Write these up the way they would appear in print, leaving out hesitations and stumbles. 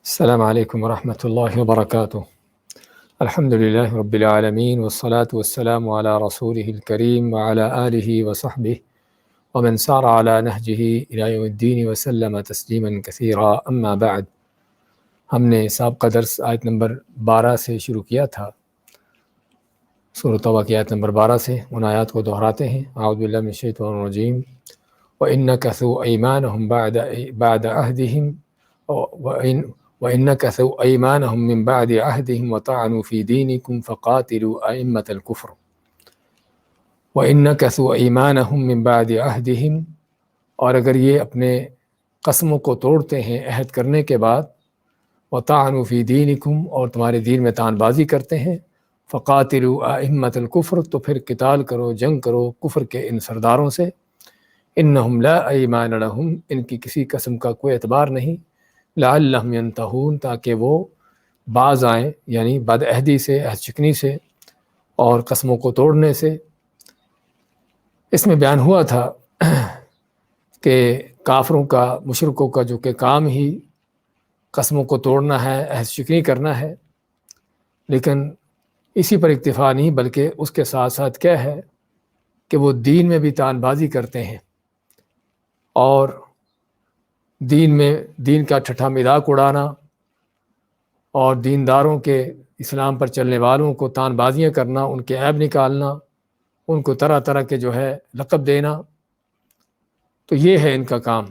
السلام علیکم ورحمۃ اللہ وبرکاتہ۔ الحمد للہ رب العالمین والصلاة والسلام علی رسولہ الکریم وعلی آلہ وصحبہ ومن سار علی نہجہ الی یوم الدین وسلم تسلیما کثیرا، اما بعد۔ ہم نے سابقہ درس آیت نمبر 12 سے شروع کیا تھا، سورۃ توبہ کی آیت نمبر 12 سے۔ ان آیات کو دہراتے ہیں۔ اعوذ باللہ من الشیطان الرجیم۔ وَإِنَّكَثُوا أَيْمَانَهُمْ بَعْدَ عَهْدِهِمْ وَإِنَّكَثُوا أَيْمَانَهُمْ مِنْ بَعْدِ عَهْدِهِمْ وَطَعَنُوا فِي دِينِكُمْ فَقَاتِلُوا أَئِمَّةَ الْكُفْرِ وَإِنَّكَثُوا أَيْمَانَهُمْ مِنْ بَعْدِ عَهْدِهِمْ، اور اگر یہ اپنے قسموں کو توڑتے ہیں عہد کرنے کے بعد، وَطَعَنُوا فِي دِينِكُمْ، اور تمہارے دین میں طعن بازی کرتے ہیں، فَقَاتِلُوا أَئِمَّةَ الْكُفْرِ، تو پھر قتال کرو، جنگ کرو کفر کے ان سرداروں سے۔ إِنَّهُمْ لَا أَيْمَانَ لَهُمْ، ان کی کسی قسم کا کوئی اعتبار نہیں، لعلہم ینتہون، تاکہ وہ باز آئیں، یعنی بد عہدی سے، عہد شکنی سے اور قسموں کو توڑنے سے۔ اس میں بیان ہوا تھا کہ کافروں کا، مشرکوں کا جو کہ کام ہی قسموں کو توڑنا ہے، عہد شکنی کرنا ہے، لیکن اسی پر اکتفا نہیں، بلکہ اس کے ساتھ ساتھ کیا ہے کہ وہ دین میں بھی طعن بازی کرتے ہیں، اور دین کا ٹھٹھا مذاق اڑانا، اور دینداروں کے، اسلام پر چلنے والوں کو طعن بازیاں کرنا، ان کے عیب نکالنا، ان کو طرح طرح کے جو ہے لقب دینا، تو یہ ہے ان کا کام۔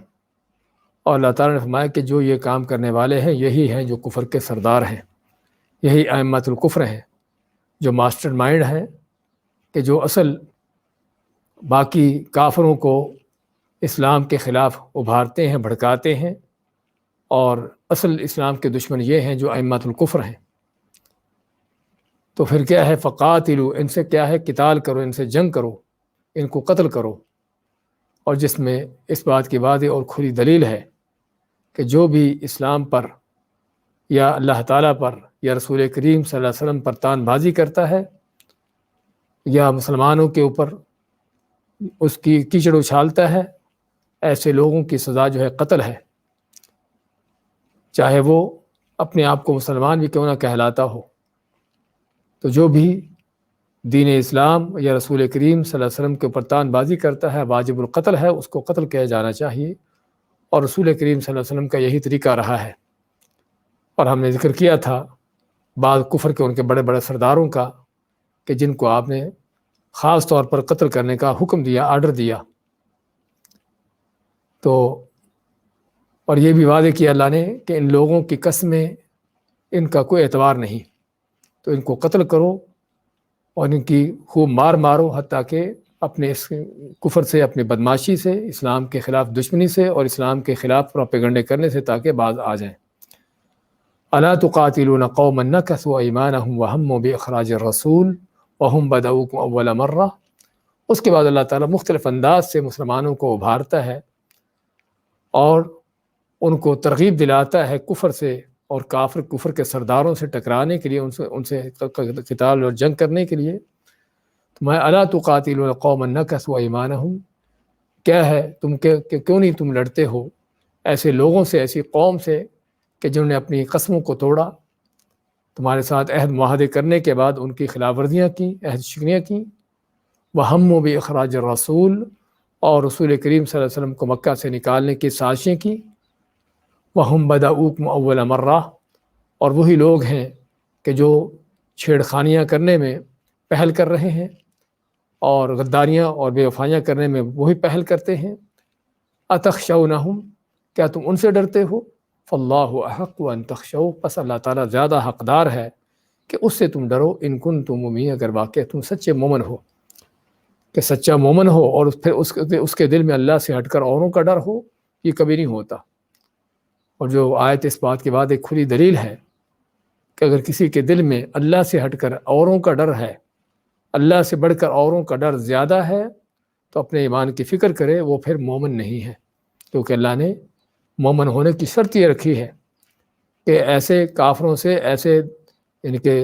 اور اللہ تعالیٰ نے فرمایا کہ جو یہ کام کرنے والے ہیں یہی ہیں جو کفر کے سردار ہیں، یہی ائمۃ الکفر ہیں، جو ماسٹر مائنڈ ہیں، کہ جو اصل باقی کافروں کو اسلام کے خلاف ابھارتے ہیں، بھڑکاتے ہیں، اور اصل اسلام کے دشمن یہ ہیں جو ائمۃ الکفر ہیں۔ تو پھر کیا ہے، فقاتلوا، ان سے کیا ہے، قتال کرو، ان سے جنگ کرو، ان کو قتل کرو، اور جس میں اس بات کی واضح اور کھلی دلیل ہے کہ جو بھی اسلام پر یا اللہ تعالیٰ پر یا رسول کریم صلی اللہ علیہ وسلم پر طعن بازی کرتا ہے، یا مسلمانوں کے اوپر اس کی کیچڑ اچھالتا ہے، ایسے لوگوں کی سزا جو ہے قتل ہے، چاہے وہ اپنے آپ کو مسلمان بھی کیوں نہ کہلاتا ہو۔ تو جو بھی دین اسلام یا رسول کریم صلی اللہ علیہ وسلم کے اوپر طعن بازی کرتا ہے، واجب القتل ہے، اس کو قتل کیا جانا چاہیے، اور رسول کریم صلی اللہ علیہ وسلم کا یہی طریقہ رہا ہے۔ اور ہم نے ذکر کیا تھا بعض کفر کے ان کے بڑے بڑے سرداروں کا، کہ جن کو آپ نے خاص طور پر قتل کرنے کا حکم دیا، آرڈر دیا، تو اور یہ بھی واضح کیا اللہ نے کہ ان لوگوں کی قسمیں، ان کا کوئی اعتبار نہیں، تو ان کو قتل کرو اور ان کی خوب مار مارو، حتیٰ کہ اپنے اس کفر سے، اپنی بدماشی سے، اسلام کے خلاف دشمنی سے اور اسلام کے خلاف پروپیگنڈے کرنے سے تاکہ باز آ جائیں۔ الا تقاتلون قوما نکثوا ایمانهم وہموا باخراج الرسول وهم بدؤوکم اول مرہ۔ اس کے بعد اللہ تعالیٰ مختلف انداز سے مسلمانوں کو ابھارتا ہے اور ان کو ترغیب دلاتا ہے کفر سے اور کفر کے سرداروں سے ٹکرانے کے لیے، ان سے قتال اور جنگ کرنے کے لیے۔ میں الا تقاتلون قوما نکثوا ایمانهم، کیا ہے تم کہ کیوں نہیں تم لڑتے ہو ایسے لوگوں سے، ایسی قوم سے کہ جنہوں نے اپنی قسموں کو توڑا، تمہارے ساتھ عہد معاہدے کرنے کے بعد ان کی خلاف ورزیاں کی، عہد شکنیاں کی، وہموا باخراج الرسول، اور رسول کریم صلی اللہ علیہ وسلم کو مکہ سے نکالنے کی سازشیں کی، وہم بدؤوکم اول مرہ، اور وہی لوگ ہیں کہ جو چھیڑ خانیاں کرنے میں پہل کر رہے ہیں، اور غداریاں اور بے وفائیاں کرنے میں وہی پہل کرتے ہیں۔ اتخشونہم، کیا تم ان سے ڈرتے ہو؟ فاللہ احق ان تخشوا، پس اللہ تعالیٰ زیادہ حقدار ہے کہ اس سے تم ڈرو، ان کنتم مؤمنین، اگر واقع تم سچے مومن ہو۔ کہ سچا مومن ہو اور پھر اس کے دل میں اللہ سے ہٹ کر اوروں کا ڈر ہو، یہ کبھی نہیں ہوتا۔ اور جو آیت اس بات کے بعد ایک کھلی دلیل ہے کہ اگر کسی کے دل میں اللہ سے ہٹ کر اوروں کا ڈر ہے، اللہ سے بڑھ کر اوروں کا ڈر زیادہ ہے، تو اپنے ایمان کی فکر کرے، وہ پھر مومن نہیں ہے، کیونکہ اللہ نے مومن ہونے کی شرط یہ رکھی ہے کہ ایسے کافروں سے، ایسے یعنی کہ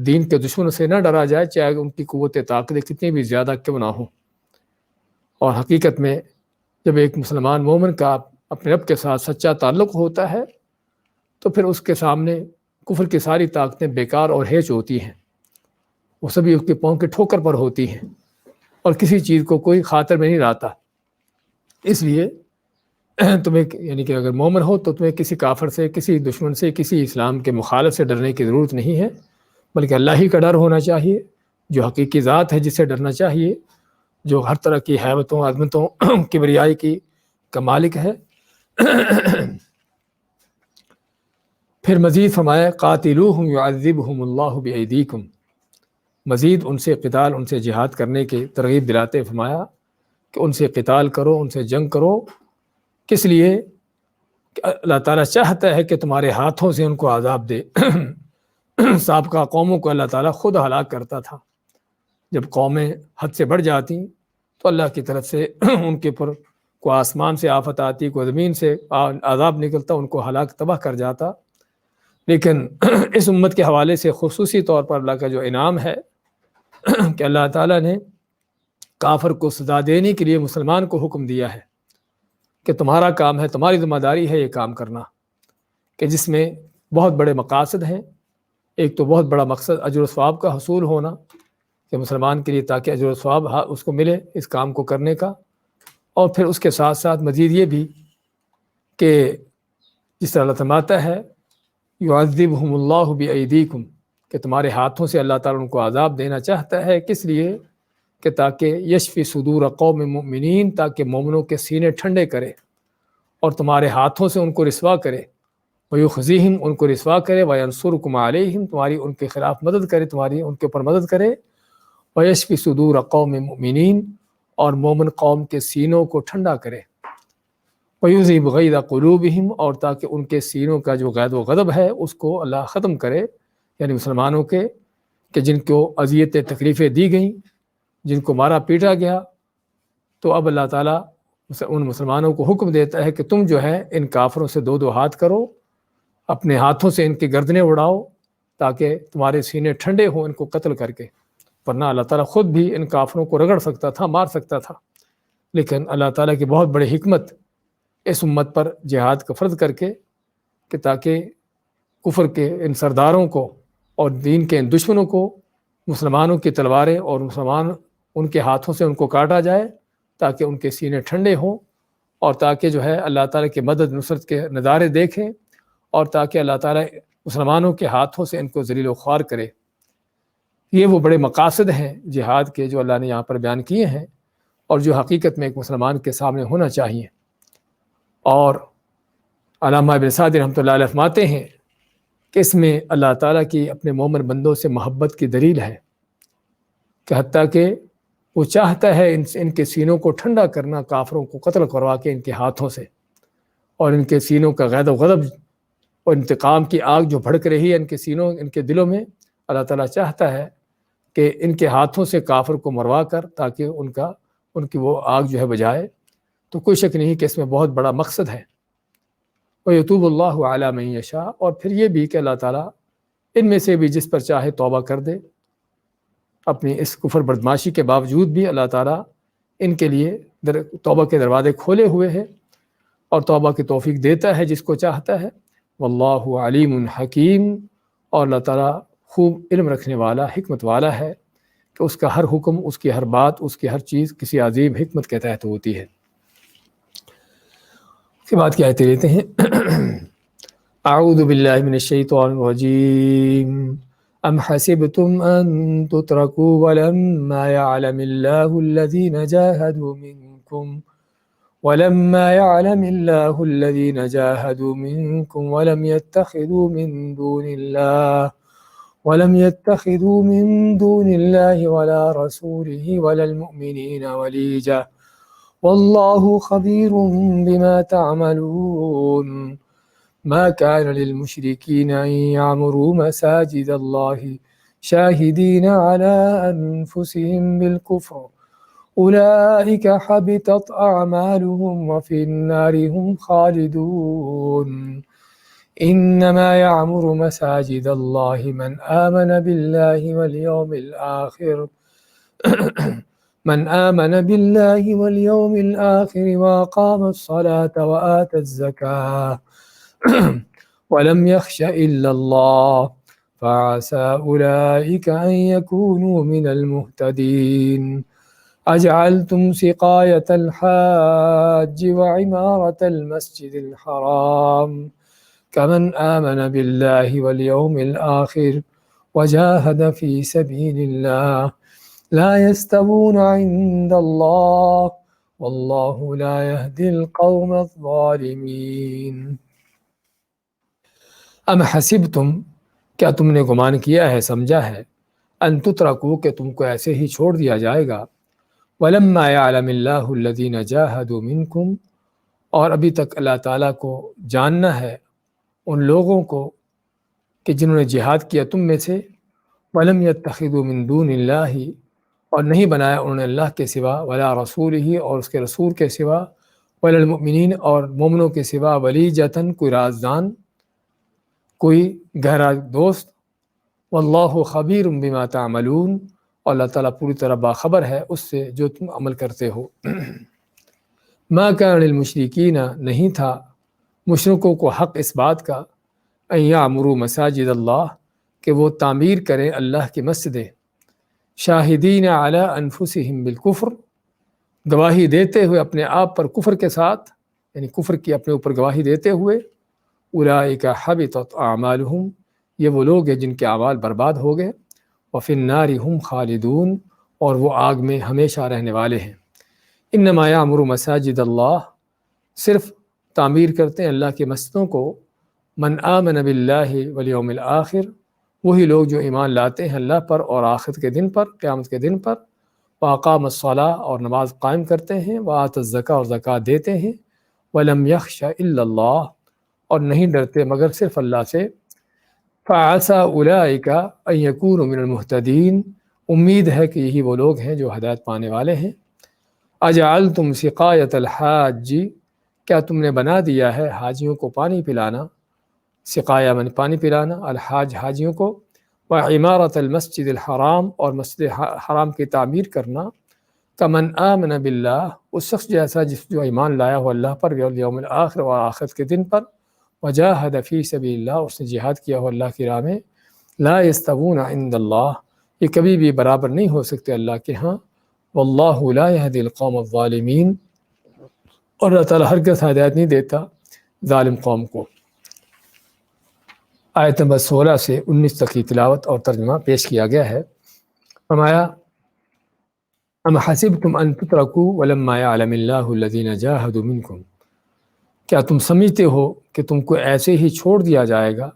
دین کے دشمنوں سے نہ ڈرا جائے، چاہے ان کی قوت طاقت کتنی بھی زیادہ کیوں نہ ہو۔ اور حقیقت میں جب ایک مسلمان مومن کا اپنے رب کے ساتھ سچا تعلق ہوتا ہے، تو پھر اس کے سامنے کفر کی ساری طاقتیں بیکار اور ہیچ ہوتی ہیں، وہ سبھی اس کے پاؤں کے ٹھوکر پر ہوتی ہیں اور کسی چیز کو کوئی خاطر میں نہیں لاتا۔ اس لیے تمہیں یعنی کہ اگر مومن ہو تو تمہیں کسی کافر سے، کسی دشمن سے، کسی اسلام کے مخالف سے ڈرنے کی ضرورت نہیں ہے، بلکہ اللہ ہی کا ڈر ہونا چاہیے جو حقیقی ذات ہے، جسے ڈرنا چاہیے، جو ہر طرح کی ہیبتوں، عظمتوں، کبریائی کی کا مالک ہے۔ پھر مزید فرمایا قاتلوہم یعذبہم اللہ بایدیکم، مزید ان سے قتال، ان سے جہاد کرنے کی ترغیب دلاتے فرمایا کہ ان سے قتال کرو، ان سے جنگ کرو۔ کس لیے؟ کہ اللہ تعالیٰ چاہتا ہے کہ تمہارے ہاتھوں سے ان کو عذاب دے۔ سابقہ قوموں کو اللہ تعالیٰ خود ہلاک کرتا تھا، جب قومیں حد سے بڑھ جاتی تو اللہ کی طرف سے ان کے پر کو آسمان سے آفت آتی، کو زمین سے عذاب نکلتا، ان کو ہلاک تباہ کر جاتا۔ لیکن اس امت کے حوالے سے خصوصی طور پر اللہ کا جو انعام ہے کہ اللہ تعالیٰ نے کافر کو سزا دینے کے لیے مسلمان کو حکم دیا ہے کہ تمہارا کام ہے، تمہاری ذمہ داری ہے یہ کام کرنا، کہ جس میں بہت بڑے مقاصد ہیں۔ ایک تو بہت بڑا مقصد اجر و ثواب کا حصول ہونا، کہ مسلمان کے لیے تاکہ اجر و ثواب اس کو ملے اس کام کو کرنے کا، اور پھر اس کے ساتھ ساتھ مزید یہ بھی کہ جس طرح اللہ فرماتا ہے یعذبہم اللہ بایدیکم، کہ تمہارے ہاتھوں سے اللہ تعالیٰ ان کو عذاب دینا چاہتا ہے۔ کس لیے؟ کہ تاکہ یشفی صدور قوم مؤمنین، تاکہ مومنوں کے سینے ٹھنڈے کرے اور تمہارے ہاتھوں سے ان کو رسوا کرے، ویخزیہم، ان کو رسوا کرے، وینصرکم علیہم، تمہاری ان کے خلاف مدد کرے، تمہاری ان کے اوپر مدد کرے، ویشفی صدور قوم مؤمنین، اور مومن قوم کے سینوں کو ٹھنڈا کرے، ویذہب غیظ قلوبہم، اور تاکہ ان کے سینوں کا جو غیظ و غضب ہے اس کو اللہ ختم کرے، یعنی مسلمانوں کے کہ جن کو اذیتیں تکلیفیں دی گئیں، جن کو مارا پیٹا گیا، تو اب اللہ تعالیٰ ان مسلمانوں کو حکم دیتا ہے کہ تم جو ہے ان کافروں سے دو دو ہاتھ کرو، اپنے ہاتھوں سے ان کی گردنیں اڑاؤ تاکہ تمہارے سینے ٹھنڈے ہوں ان کو قتل کر کے، ورنہ اللہ تعالیٰ خود بھی ان کافروں کو رگڑ سکتا تھا، مار سکتا تھا۔ لیکن اللہ تعالیٰ کی بہت بڑی حکمت اس امت پر جہاد کا فرض کر کے کہ تاکہ کفر کے ان سرداروں کو اور دین کے ان دشمنوں کو مسلمانوں کی تلواریں اور مسلمان ان کے ہاتھوں سے ان کو کاٹا جائے، تاکہ ان کے سینے ٹھنڈے ہوں، اور تاکہ جو ہے اللہ تعالیٰ کی مدد نصرت کے نظارے دیکھیں، اور تاکہ اللہ تعالیٰ مسلمانوں کے ہاتھوں سے ان کو ذلیل و خوار کرے۔ یہ وہ بڑے مقاصد ہیں جہاد کے جو اللہ نے یہاں پر بیان کیے ہیں، اور جو حقیقت میں ایک مسلمان کے سامنے ہونا چاہیے۔ اور علامہ ابن سعدی رحمۃ اللہ علیہ فرماتے ہیں کہ اس میں اللہ تعالیٰ کی اپنے مومن بندوں سے محبت کی دلیل ہے، کہ حتیٰ کہ وہ چاہتا ہے ان کے سینوں کو ٹھنڈا کرنا، کافروں کو قتل کروا کے ان کے ہاتھوں سے، اور ان کے سینوں کا غیظ و غضب اور انتقام کی آگ جو بھڑک رہی ہے ان کے سینوں، ان کے دلوں میں، اللہ تعالیٰ چاہتا ہے کہ ان کے ہاتھوں سے کافر کو مروا کر تاکہ ان کی وہ آگ جو ہے بجھائے۔ تو کوئی شک نہیں کہ اس میں بہت بڑا مقصد ہے۔ وَيَتُوبُ اللَّهُ عَلَىٰ مَن يَشَاءُ، اور پھر یہ بھی کہ اللہ تعالیٰ ان میں سے بھی جس پر چاہے توبہ کر دے، اپنی اس کفر بدماشی کے باوجود بھی اللہ تعالیٰ ان کے لیے توبہ کے دروازے کھولے ہوئے ہیں، اور توبہ کی توفیق دیتا ہے جس کو چاہتا ہے۔ واللہ علیم حکیم، اور اللہ تعالیٰ خوب علم رکھنے والا، حکمت والا ہے، کہ اس کا ہر حکم، اس کی ہر بات، اس کی ہر چیز کسی عظیم حکمت کے تحت ہوتی ہے۔ اس کے بعد کی آیتیں لیتے ہیں۔ اعوذ باللہ من الشیطان الرجیم، ام حسبتم ان تترکوا ولما يعلم اللہ الذین جاہدوا منکم ولم يتخذوا من دون اللہ ولا رسوله ولا المؤمنین ولیجا واللہ خبیر بما تعملون ما كان للمشركين أن يعمروا مساجد الله شاهدين على أنفسهم بالكفر أولئك حبطت أعمالهم وفي النار هم خالدون إنما يعمر مساجد الله من آمن بالله واليوم الآخر وأقام الصلاة وآتى الزكاة ولم يخش إلا الله فعسى أولئك أن يكونوا من المهتدين أجعلتم سقاية الحاج وعمارة المسجد الحرام كمن آمن بالله واليوم الآخر وجاهد في سبيل الله لا يستوون عند الله والله لا يهدي القوم الظالمين ام حسبتم کیا تم نے گمان کیا ہے، سمجھا ہے، ان تترکو کہ تم کو ایسے ہی چھوڑ دیا جائے گا، ولما يعلم اللہ الذین جاہدوا منکم، اور ابھی تک اللہ تعالیٰ کو جاننا ہے ان لوگوں کو کہ جنہوں نے جہاد کیا تم میں سے، ولم يتخذوا من دون اللہ، اور نہیں بنایا انہوں نے اللہ کے سوا، ولا رسولہ، اور اس کے رسول کے سوا، ولا المؤمنین، اور مومنوں کے سوا، ولیجتاً، کوئی رازدان، کوئی گہرا دوست، واللہ خبیر بما تعملون، اور اللہ تعالیٰ پوری طرح باخبر ہے اس سے جو تم عمل کرتے ہو۔ ما کان للمشرکین، نہیں تھا مشرکوں کو حق اس بات کا، ان یعمروا مساجد اللہ، کہ وہ تعمیر کریں اللہ کی مسجدیں، شاہدین علی انفسہم بالکفر، گواہی دیتے ہوئے اپنے آپ پر کفر کے ساتھ، یعنی کفر کی اپنے اوپر گواہی دیتے ہوئے، اولئک حبطت اعمالہم، یہ وہ لوگ ہیں جن کے اعمال برباد ہو گئے، وفی النار ہم خالدون، اور وہ آگ میں ہمیشہ رہنے والے ہیں۔ انما یعمر مساجد اللہ، صرف تعمیر کرتے ہیں اللہ کی مسجدوں کو، من آمن باللہ والیوم الآخر، وہی لوگ جو ایمان لاتے ہیں اللہ پر اور آخرت کے دن پر، قیامت کے دن پر، واقام الصلاۃ، اور نماز قائم کرتے ہیں، وآت الزکاۃ، اور زکوٰۃ دیتے ہیں، ولم یخش الا اللہ، اور نہیں ڈرتے مگر صرف اللہ سے، فعسى اولئک ان یکونوا من المہتدین، امید ہے کہ یہی وہ لوگ ہیں جو ہدایت پانے والے ہیں۔ اجعلتم سقایۃ الحاج، کیا تم نے بنا دیا ہے حاجیوں کو پانی پلانا، سقایا من پانی پلانا، الحاج حاجیوں کو، وعمارۃ المسجد الحرام، اور مسجد حرام کی تعمیر کرنا، کمن آمن باللہ، اس شخص جیسا جو ایمان لایا ہو اللہ پر، والیوم الآخر، اور آخرت کے دن پر، وجاہد فی سبیل اللہ، اس نے جہاد کیا ہو اللہ کی راہ میں، لا یستوون عند اللہ، یہ کبھی بھی برابر نہیں ہو سکتے اللہ کے ہاں، واللہ لا یہدی القوم الظالمین، اور اللہ تعالیٰ ہرگز ہدایت نہیں دیتا ظالم قوم کو۔ آیت نمبر 16 سے 19 تک کی تلاوت اور ترجمہ پیش کیا گیا ہے۔ فرمایا، ام حسبتم ان تترکوا ولما یعلم اللہ الذین جاہدوا منکم، کیا تم سمجھتے ہو کہ تم کو ایسے ہی چھوڑ دیا جائے گا،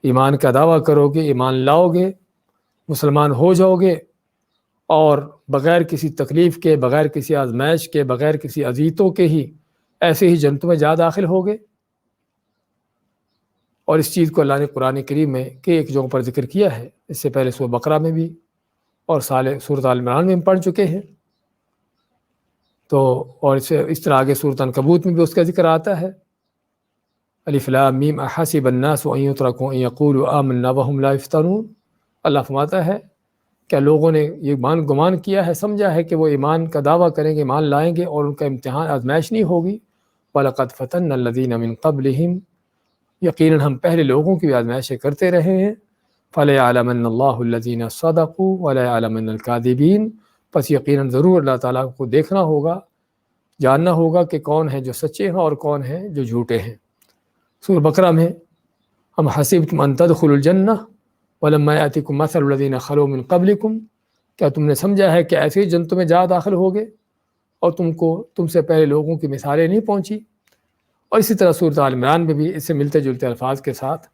ایمان کا دعویٰ کرو گے، ایمان لاؤ گے، مسلمان ہو جاؤ گے، اور بغیر کسی تکلیف کے، بغیر کسی آزمائش کے، بغیر کسی اذیتوں کے ہی ایسے ہی جنتوں میں جا داخل ہو گے؟ اور اس چیز کو اللہ نے قرآن کریم میں کئی ایک جگہوں پر ذکر کیا ہے، اس سے پہلے سورہ بقرہ میں بھی اور سورۃ آل عمران میں ہم پڑھ چکے ہیں، تو اور اس طرح آگے سورۃ عنکبوت میں بھی اس کا ذکر آتا ہے، الف لام میم احسب الناس ان یترکوا ان یقولوا آمنا وهم لا یفتنون، اللہ فرماتا ہے کیا لوگوں نے یہ گمان کیا ہے، سمجھا ہے کہ وہ ایمان کا دعویٰ کریں گے، ایمان لائیں گے، اور ان کا امتحان آزمائش نہیں ہوگی؟ وَلَقَدْ فَتَنَّا الَّذِينَ مِن قَبْلِهِمْ، یقیناً ہم پہلے لوگوں کی بھی آزمائشیں کرتے رہے ہیں، فَلَيَعْلَمَنَّ اللَّهُ الَّذِينَ صَدَقُوا وَلَيَعْلَمَنَّ الْكَاذِبِينَ، پس یقیناً ضرور اللہ تعالیٰ کو دیکھنا ہوگا، جاننا ہوگا کہ کون ہیں جو سچے ہیں اور کون ہیں جو جھوٹے ہیں۔ سورہ بقرہ میں، ام حسبتم ان تدخلوا الجنہ ولما یأتکم مثل الذین خلوا من قبلکم، کیا تم نے سمجھا ہے کہ ایسے ہی جنتوں میں جا داخل ہوگے اور تم سے پہلے لوگوں کی مثالیں نہیں پہنچی؟ اور اسی طرح سورۃ آل عمران میں بھی اس سے ملتے جلتے الفاظ کے ساتھ۔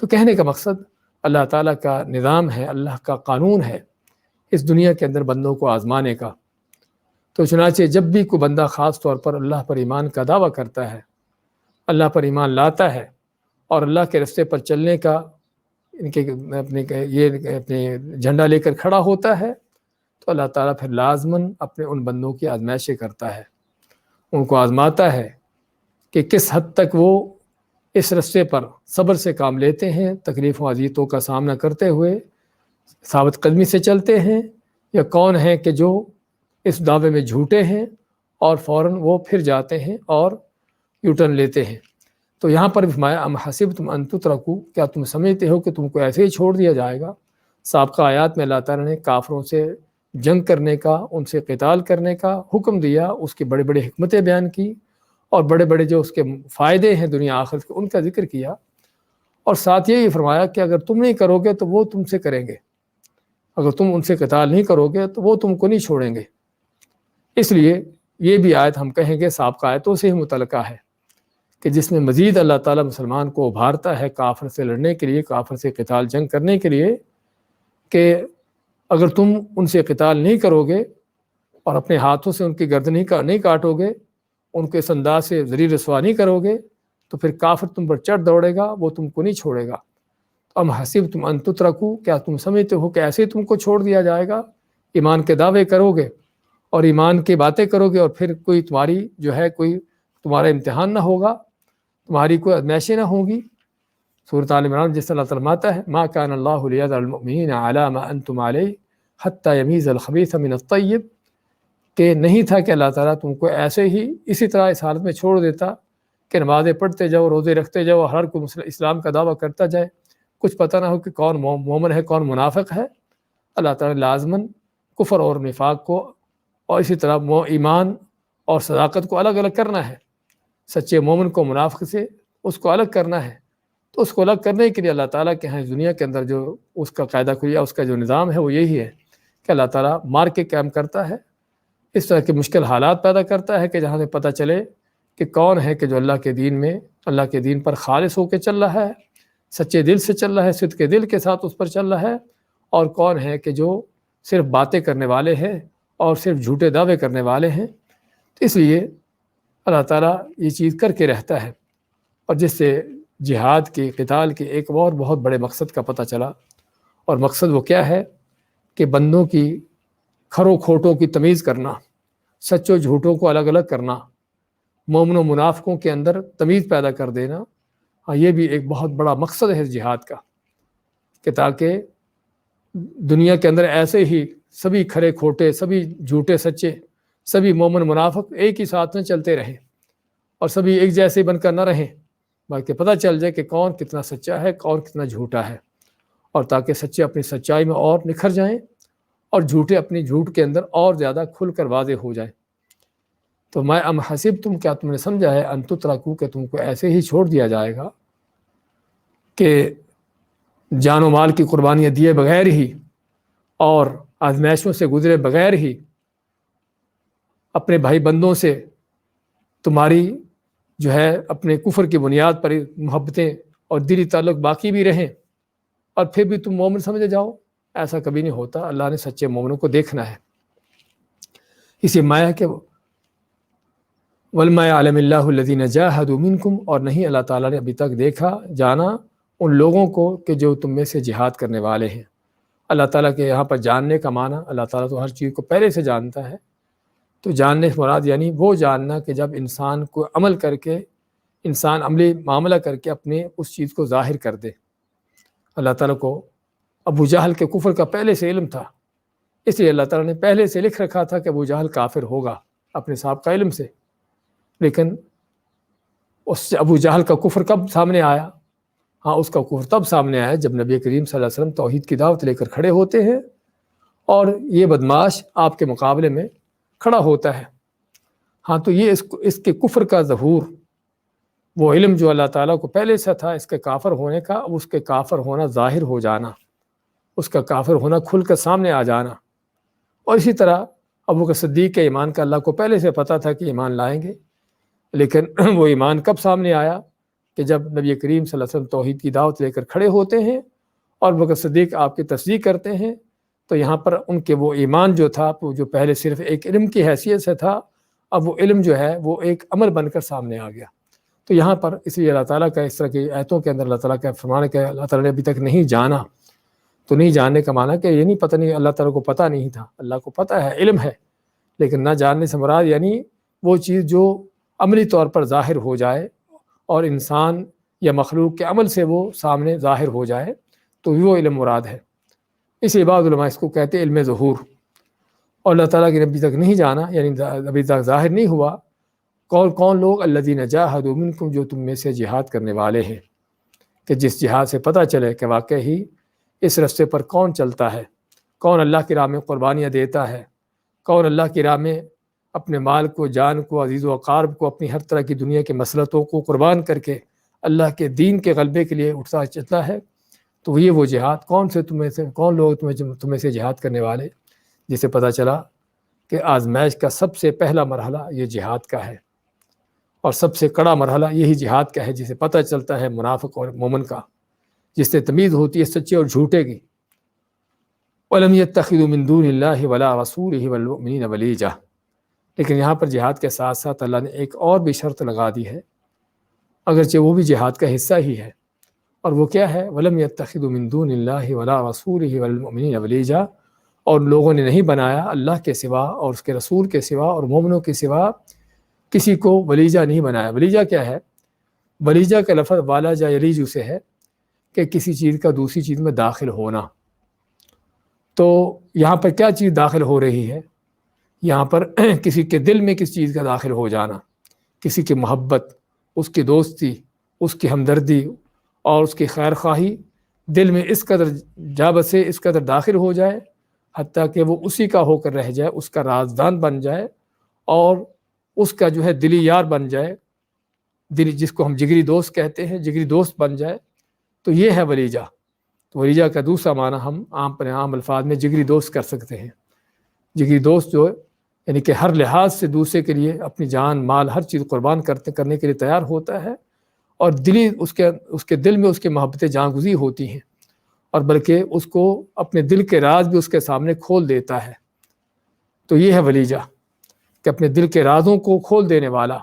تو کہنے کا مقصد اللہ تعالیٰ کا نظام ہے، اللہ کا قانون ہے اس دنیا کے اندر بندوں کو آزمانے کا۔ تو چنانچہ جب بھی کوئی بندہ خاص طور پر اللہ پر ایمان کا دعویٰ کرتا ہے، اللہ پر ایمان لاتا ہے اور اللہ کے راستے پر چلنے کا اپنے جھنڈا لے کر کھڑا ہوتا ہے، تو اللہ تعالیٰ پھر لازماً اپنے ان بندوں کی آزمائشیں کرتا ہے، ان کو آزماتا ہے کہ کس حد تک وہ اس راستے پر صبر سے کام لیتے ہیں، تکلیفوں اذیتوں کا سامنا کرتے ہوئے ثابت قدمی سے چلتے ہیں، یا کون ہیں کہ جو اس دعوے میں جھوٹے ہیں اور فوراً وہ پھر جاتے ہیں اور یوٹرن لیتے ہیں۔ تو یہاں پر بھی فرمایا ام حسبتم ان تترکوا، کیا تم سمجھتے ہو کہ تم کو ایسے ہی چھوڑ دیا جائے گا؟ سابقہ آیات میں اللہ تعالیٰ نے کافروں سے جنگ کرنے کا، ان سے قتال کرنے کا حکم دیا، اس کی بڑے بڑے حکمتیں بیان کی، اور بڑے بڑے جو اس کے فائدے ہیں دنیا آخرت کے ان کا ذکر کیا، اور ساتھ یہ فرمایا کہ اگر تم نہیں کرو گے تو وہ تم سے کریں گے، اگر تم ان سے قتال نہیں کرو گے تو وہ تم کو نہیں چھوڑیں گے۔ اس لیے یہ بھی آیت ہم کہیں گے سابقہ آیتوں سے ہی متعلقہ ہے کہ جس میں مزید اللہ تعالیٰ مسلمان کو ابھارتا ہے کافر سے لڑنے کے لیے، کافر سے قتال جنگ کرنے کے لیے، کہ اگر تم ان سے قتال نہیں کرو گے اور اپنے ہاتھوں سے ان کی گردن نہیں کاٹو گے، ان کو اس انداز سے ذلیل رسوا نہیں کرو گے، تو پھر کافر تم پر چڑھ دوڑے گا، وہ تم کو نہیں چھوڑے گا۔ ام حسبتم ان تترکوا، کیا تم سمجھتے ہو کہ ایسے ہی تم کو چھوڑ دیا جائے گا؟ ایمان کے دعوے کرو گے اور ایمان کی باتیں کرو گے، اور پھر کوئی تمہاری جو ہے کوئی تمہارا امتحان نہ ہوگا، تمہاری کوئی آزمائشیں نہ ہوں گی۔ سورۃ آل عمران جس طرح فرماتا ہے ما کان اللہ لیذر المؤمنین علی ما انتم علیہ حتی یمیز الخبیث من الطیب، کہ نہیں تھا کہ اللہ تعالیٰ تم کو ایسے ہی اسی طرح اس حالت میں چھوڑ دیتا کہ نمازیں پڑھتے جاؤ، روزے رکھتے جاؤ، ہر کوئی اسلام کا دعویٰ کرتا جائے، کچھ پتہ نہ ہو کہ کون مومن ہے کون منافق ہے۔ اللہ تعالیٰ نے لازماً کفر اور نفاق کو اور اسی طرح ایمان اور صداقت کو الگ الگ کرنا ہے، سچے مومن کو منافق سے اس کو الگ کرنا ہے۔ تو اس کو الگ کرنے کے لیے اللہ تعالیٰ کے ہاں دنیا کے اندر جو اس کا قاعدہ کلیہ، اس کا جو نظام ہے وہ یہی ہے کہ اللہ تعالیٰ مار کے قائم کرتا ہے، اس طرح کے مشکل حالات پیدا کرتا ہے کہ جہاں سے پتہ چلے کہ کون ہے کہ جو اللہ کے دین میں، اللہ کے دین پر خالص ہو کے چل رہا ہے، سچے دل سے چل رہا ہے، صدق کے دل کے ساتھ اس پر چل رہا ہے، اور کون ہے کہ جو صرف باتیں کرنے والے ہیں اور صرف جھوٹے دعوے کرنے والے ہیں۔ تو اس لیے اللہ تعالیٰ یہ چیز کر کے رہتا ہے، اور جس سے جہاد کے قتال کے ایک اور بہت بڑے مقصد کا پتہ چلا، اور مقصد وہ کیا ہے کہ بندوں کی کھروں کھوٹوں کی تمیز کرنا، سچ و جھوٹوں کو الگ الگ کرنا، مومن و منافقوں کے اندر تمیز پیدا کر دینا۔ ہاں، یہ بھی ایک بہت بڑا مقصد ہے جہاد کا، کہ تاکہ دنیا کے اندر ایسے ہی سبھی کھرے کھوٹے، سبھی جھوٹے سچے، سبھی مومن منافق ایک ہی ساتھ میں چلتے رہیں، اور سبھی ایک جیسے بن کر نہ رہیں، بلکہ پتہ چل جائے کہ کون کتنا سچا ہے، کون کتنا جھوٹا ہے، اور تاکہ سچے اپنی سچائی میں اور نکھر جائیں اور جھوٹے اپنی جھوٹ کے اندر اور زیادہ کھل کر واضح ہو جائیں۔ تو میں ام حسبتم، کیا تم نے سمجھا ہے ان تترکوا کہ تم کو ایسے ہی چھوڑ دیا جائے گا کہ جان و مال کی قربانیاں دیے بغیر ہی اور آزمائشوں سے گزرے بغیر ہی اپنے بھائی بندوں سے تمہاری جو ہے اپنے کفر کی بنیاد پر محبتیں اور دلی تعلق باقی بھی رہیں، اور پھر بھی تم مومن سمجھے جاؤ؟ ایسا کبھی نہیں ہوتا۔ اللہ نے سچے مومنوں کو دیکھنا ہے۔ اسی مایا کہ وَلْمَا يَعْلَمِ اللَّهُ الَّذِينَ جَاهَدُوا مِنْكُمْ، اور نہیں اللہ تعالیٰ نے ابھی تک دیکھا جانا ان لوگوں کو کہ جو تم میں سے جہاد کرنے والے ہیں۔ اللہ تعالیٰ کے یہاں پر جاننے کا معنی، اللہ تعالیٰ تو ہر چیز کو پہلے سے جانتا ہے، تو جاننے سے مراد یعنی وہ جاننا کہ جب انسان کو عمل کر کے، انسان عملی معاملہ کر کے اپنے اس چیز کو ظاہر کر دے۔ اللہ تعالیٰ کو ابو جہل کے کفر کا پہلے سے علم تھا، اس لیے اللہ تعالیٰ نے پہلے سے لکھ رکھا تھا کہ ابو جہل کافر ہوگا اپنے سابقہ علم سے۔ لیکن اس سے ابو جہل کا کفر کب سامنے آیا؟ ہاں، اس کا کفر تب سامنے آیا جب نبی کریم صلی اللہ علیہ وسلم توحید کی دعوت لے کر کھڑے ہوتے ہیں اور یہ بدماش آپ کے مقابلے میں کھڑا ہوتا ہے۔ ہاں، تو یہ اس کے کفر کا ظہور، وہ علم جو اللہ تعالیٰ کو پہلے سے تھا اس کے کافر ہونے کا، اب اس کے کافر ہونا ظاہر ہو جانا، اس کا کافر ہونا کھل کر سامنے آ جانا۔ اور اسی طرح ابوبکر صدیق کے ایمان کا اللہ کو پہلے سے پتہ تھا کہ ایمان لائیں گے، لیکن وہ ایمان کب سامنے آیا؟ کہ جب نبی کریم صلی اللہ علیہ وسلم توحید کی دعوت لے کر کھڑے ہوتے ہیں اور ابوبکر صدیق آپ کی تصدیق کرتے ہیں، تو یہاں پر ان کے وہ ایمان جو تھا، جو پہلے صرف ایک علم کی حیثیت سے تھا، اب وہ علم جو ہے وہ ایک عمل بن کر سامنے آ گیا۔ تو یہاں پر اس لیے اللہ تعالیٰ کا اس طرح کی آیتوں کے اندر اللہ تعالیٰ کا فرمان کہ اللہ تعالیٰ نے ابھی تک نہیں جانا، تو نہیں جاننے کا معنی کہ یہ نہیں پتہ نہیں، اللہ تعالیٰ کو پتہ نہیں تھا، اللہ کو پتہ ہے، علم ہے، لیکن نہ جاننے سے مراد یعنی وہ چیز جو عملی طور پر ظاہر ہو جائے اور انسان یا مخلوق کے عمل سے وہ سامنے ظاہر ہو جائے، تو وہ علم مراد ہے۔ اس لیے بعض علماء اس کو کہتے ہیں علم ظہور۔ اور اللہ تعالیٰ کی ابھی تک نہیں جانا یعنی ابھی تک ظاہر نہیں ہوا، کون کون لوگ الذین جاہدوا منکم جو تم میں سے جہاد کرنے والے ہیں، کہ جس جہاد سے پتہ چلے کہ واقعی اس رستے پر کون چلتا ہے، کون اللہ کی راہ میں قربانیاں دیتا ہے، کون اللہ کی راہ میں اپنے مال کو، جان کو، عزیز و اقارب کو، اپنی ہر طرح کی دنیا کی مسلطوں کو قربان کر کے اللہ کے دین کے غلبے کے لیے اٹھتا چلتا ہے۔ تو یہ وہ جہاد کون لوگ تمہیں سے جہاد کرنے والے، جسے پتہ چلا کہ آزمائش کا سب سے پہلا مرحلہ یہ جہاد کا ہے، اور سب سے کڑا مرحلہ یہی جہاد کا ہے، جسے پتہ چلتا ہے منافق اور مومن کا، جس سے تمیز ہوتی ہے سچے اور جھوٹے کی۔ وَلَمْ يَتَّخِذُوا مِن دُونِ اللَّهِ وَلَا رَسُولِهِ وَالْمُؤْمِنِينَ وَلِيجَةً۔ لیکن یہاں پر جہاد کے ساتھ ساتھ اللہ نے ایک اور بھی شرط لگا دی ہے، اگرچہ وہ بھی جہاد کا حصہ ہی ہے، اور وہ کیا ہے؟ وَلَمْ يَتَّخِذُوا مِن دُونِ اللَّهِ وَلَا رَسُولِهِ وَالْمُؤْمِنِينَ وَلِيجَةً، اور لوگوں نے نہیں بنایا اللہ کے سوا اور اس کے رسول کے سوا اور مومنوں کے سوا کسی کو ولیجہ نہیں بنایا۔ ولیجہ کیا ہے؟ ولیجہ کا لفظ والجا یلیجو سے ہے کہ کسی چیز کا دوسری چیز میں داخل ہونا۔ تو یہاں پر کیا چیز داخل ہو رہی ہے؟ یہاں پر کسی کے دل میں کس چیز کا داخل ہو جانا، کسی کی محبت، اس کی دوستی، اس کی ہمدردی اور اس کی خیر خواہی دل میں اس قدر جا بسے، اس قدر داخل ہو جائے، حتیٰ کہ وہ اسی کا ہو کر رہ جائے، اس کا رازدان بن جائے اور اس کا جو ہے دلی یار بن جائے، دلی جس کو ہم جگری دوست کہتے ہیں، جگری دوست بن جائے، تو یہ ہے ولیجہ۔ تو ولیجہ کا دوسرا معنی ہم عام الفاظ میں جگری دوست کر سکتے ہیں۔ جگری دوست جو یعنی کہ ہر لحاظ سے دوسرے کے لیے اپنی جان مال ہر چیز قربان کرنے کے لیے تیار ہوتا ہے، اور دلی اس کے دل میں اس کی محبتیں جاں گزی ہوتی ہیں، اور بلکہ اس کو اپنے دل کے راز بھی اس کے سامنے کھول دیتا ہے۔ تو یہ ہے ولیجہ، کہ اپنے دل کے رازوں کو کھول دینے والا۔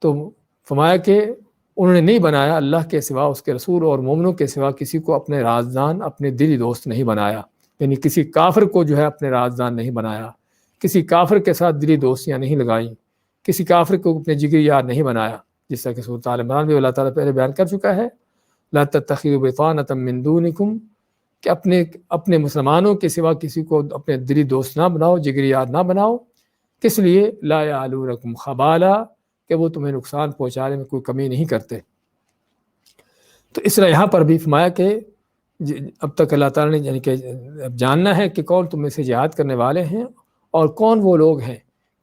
تو فرمایا کہ انہوں نے نہیں بنایا اللہ کے سوا، اس کے رسول اور مومنوں کے سوا کسی کو اپنے رازدان، اپنے دلی دوست نہیں بنایا، یعنی کسی کافر کو جو ہے اپنے رازدان نہیں بنایا، کسی کافر کے ساتھ دلی دوستیاں نہیں لگائیں، کسی کافر کو اپنے جگری یار نہیں بنایا، جس طرح کہ سورۃ آل عمران میں اللہ تعالیٰ پہلے بیان کر چکا ہے، لا تتخذوا بطانة من دونکم، کہ اپنے مسلمانوں کے سوا کسی کو اپنے دلی دوست نہ بناؤ، جگری یار نہ بناؤ۔ کس لیے؟ لا یعلونکم خبالا، کہ وہ تمہیں نقصان پہنچانے میں کوئی کمی نہیں کرتے۔ تو اس طرح یہاں پر بھی فرمایا کہ اب تک اللہ تعالیٰ نے یعنی کہ اب جاننا ہے کہ کون تم میں سے جہاد کرنے والے ہیں، اور کون وہ لوگ ہیں